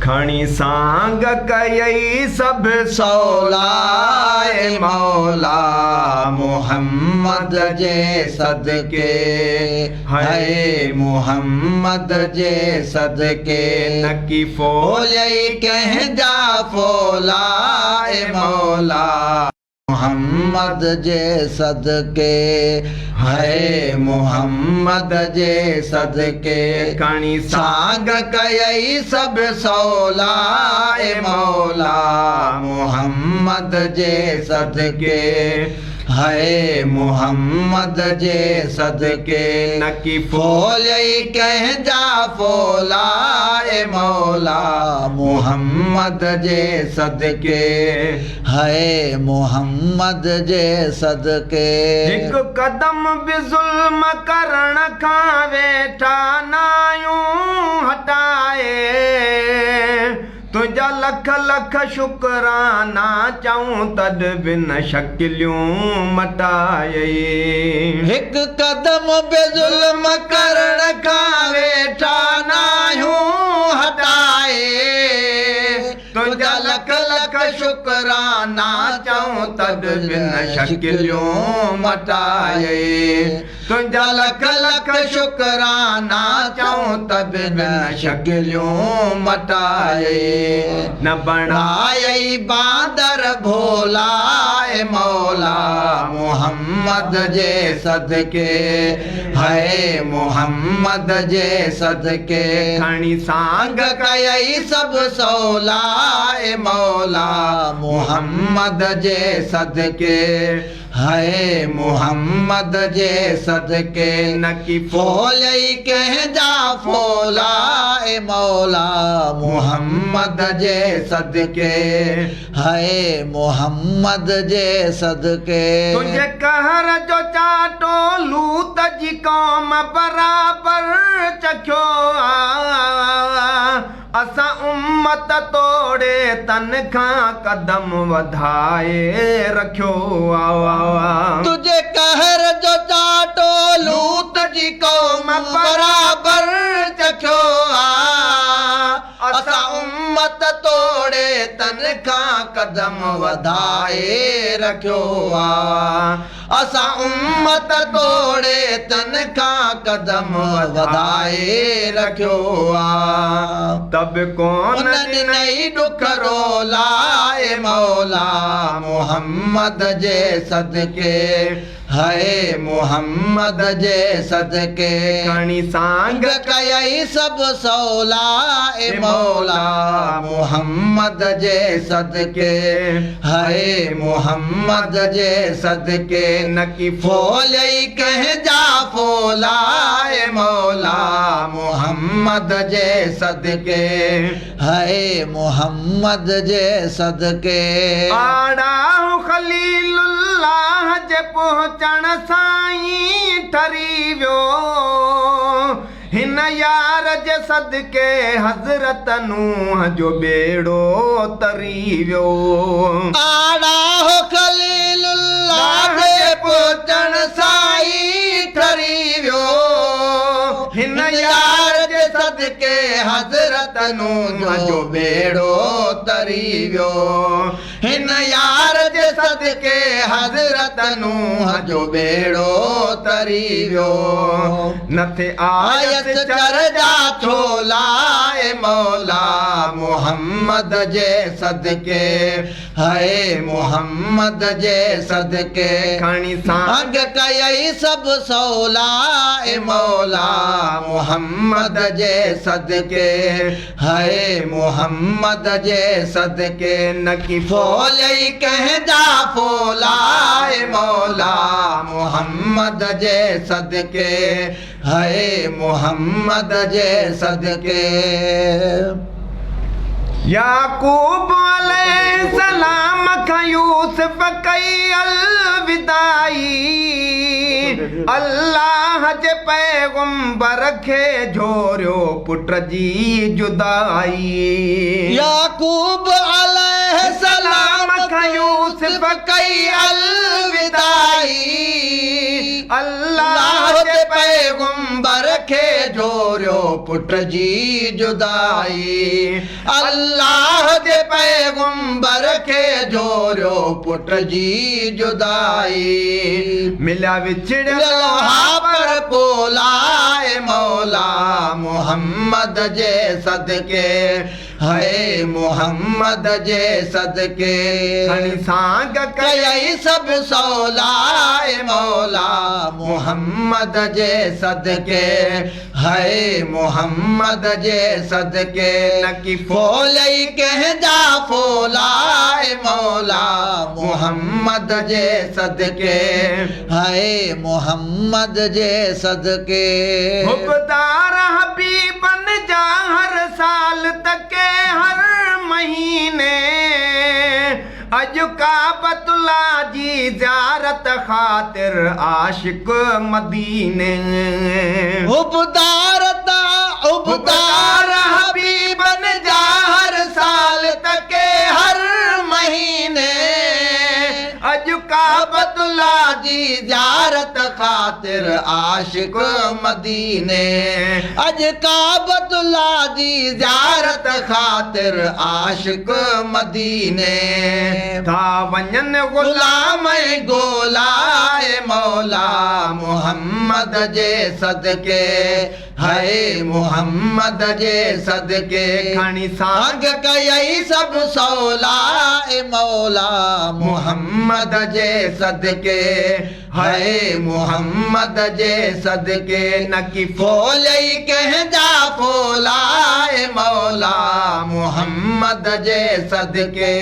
खणी सांग कयई सब सौलाए मौला मोहम्मद जे सदके है मोहम्मद जे सदके नकी फोलई कह जा फोलाए मौला मोहम्मद जे सदके है मोहम्मद जे सदके खणी सांग कयई सब सौलाए मौला मोहम्मद जे सदके है मोहम्मद जे सदके नकी फोलई कह जा फोलाए मौला मोहम्मद जे सदके है मोहम्मद जे सदके हिकु कदम भी ज़ुल्म करण खां वेठा नायूं हटाए तुझा लख लख शुक्राना चाहूं तद बिन शक्लियूं मटाए हिक कदम बे ज़ुल्म करण खां वेठा नायूं हटाए तुझा लख लख शुक्राना चाहूं तद बिन शक्लियूं मटाए तुझा लख लख शुक्राना चाहूं तद बिन शक्लियूं मटाए न बनाई बादर भोलाए मौला मोहम्मद जे सदके है मोहम्मद जे सदके खणी सांग कयई सब सौलाए मौला मोहम्मद जे सदके है मोहम्मद जे सदके नकी फोलई कह जा फोलाए मौला मोहम्मद जे सदके है मोहम्मद जे सदके तुझे कहर जो चाटो लूत जी कौम बराबर चखियो असा उम्मत तोड़े तन खां कदम वधाए रखियो तुझे कहर जो चाटो लूत जी कौम बराबर चखियो असा उम्मत तोड़े तन खां कदम वधाए रखियो असा उम्मत तोड़े तन खां कदम वधाए रखियो तब कौन नई दुख रोलाए मौला मोहम्मद जे सदके है मोहम्मद जे सदके खणी सांग कयई सब सौलाए मौला मोहम्मद जे सदके है मोहम्मद जे सदके नकी फोलई कह जा फोलाए मौला मोहम्मद जे सदके है मोहम्मद जे सदके आड़ा खलीलुल्लाह जे पहुंचण साईं ठरी वियो हिन यार जे सदके हज़रत नूह जो बेड़ो तरी वियो आड़ा खलीलुल्लाह जे पहुंचण साईं ठरी वियो हिन यार जे सदके हज़रत नूह जो बेड़ो तरी वियो हिन यार जे सदके हज़रत नूह जो बेड़ो तरी वियो नथे आयत चरजा छोलाए मौला मोहम्मद जे सदके है मोहम्मद जे सदके खणी सांग कयई सब सौलाए मौला मोहम्मद जे सदके है मोहम्मद जे सदके नकी फोलई कह जा फोलाए मौला मोहम्मद जे सदके है मोहम्मद जे सदके याकूब अलैहिस्सलाम का यूसुफ कई अलविदाई अल्लाह जे पैगंबर खे झोरियो पुट जी जुदाई याकूब अलैहिस्सलाम का यूसुफ कई अलविदाई अल्लाह जे पैगुंबर खे जोरियो पुट जी जुदाई अल्लाह जे पैगुंबर खे जोरियो पुट जी जुदाई मिलिया विछड़िया पर पोलाए मौला मोहम्मद जे सदके है मोहम्मद जे सदके खणी सांग कयई सब सौलाए मौला मोहम्मद जे सदके है मोहम्मद जे सदके न की फोलई कहजा फोलाए मौला मोहम्मद जे सदके है मोहम्मद जे सदके हुबदार हबीबन जा हर साल तके हर महीने अज काबतुल्ला जी ज़ियारत खातिर आशिक मदीने उबदार हबीबन जा हर साल तके हर महीने अज काबतुल्ला जी ज़ियारत खातिर आशिक मदीने अज काबतुल्ला जी ज़ियारत खातिर आशिक मदीने था वञन गुलाम गोलाए मौला मोहम्मद जे सदके है मोहम्मद जे सदके खणी सांग कयई सब सौलाए मौला मोहम्मद जे सदके है मोहम्मद जे सदके न की फोलई कहजा फोलाए मौला मोहम्मद जे सदके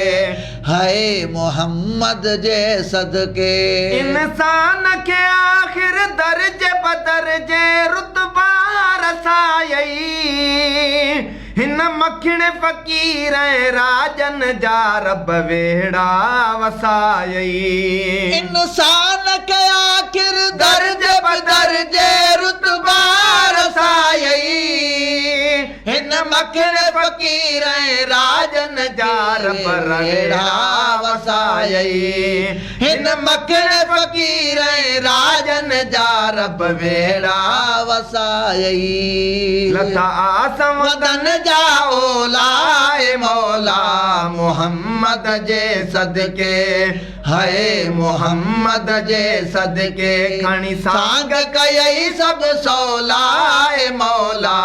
है मोहम्मद जे सदके इंसान के आखिर दर्जे बदर्जे रुतबा रसायई हिन मखिण फ़कीर राजन जा रब वेड़ा वसायई इंसान के आखिर दर्जे बदर्जे रुतबा रसायई हिन मखिण फ़कीर राजन जा रब वेड़ा वसायई हिन मखिण फ़कीर राजन जा रब वेड़ा वसायई लता आसम वदन जाओ लाए मौला मोहम्मद जे सदके है मोहम्मद जे सदके खणी सांग कयई सब सौलाए मौला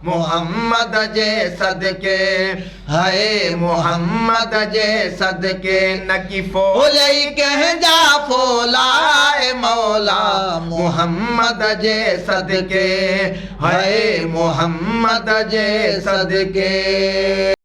मोहम्मद जे सदके है मोहम्मद जे सदके न की फोलई कहजा फोलाए मौला मोहम्मद जे सदके है मोहम्मद जे सदके।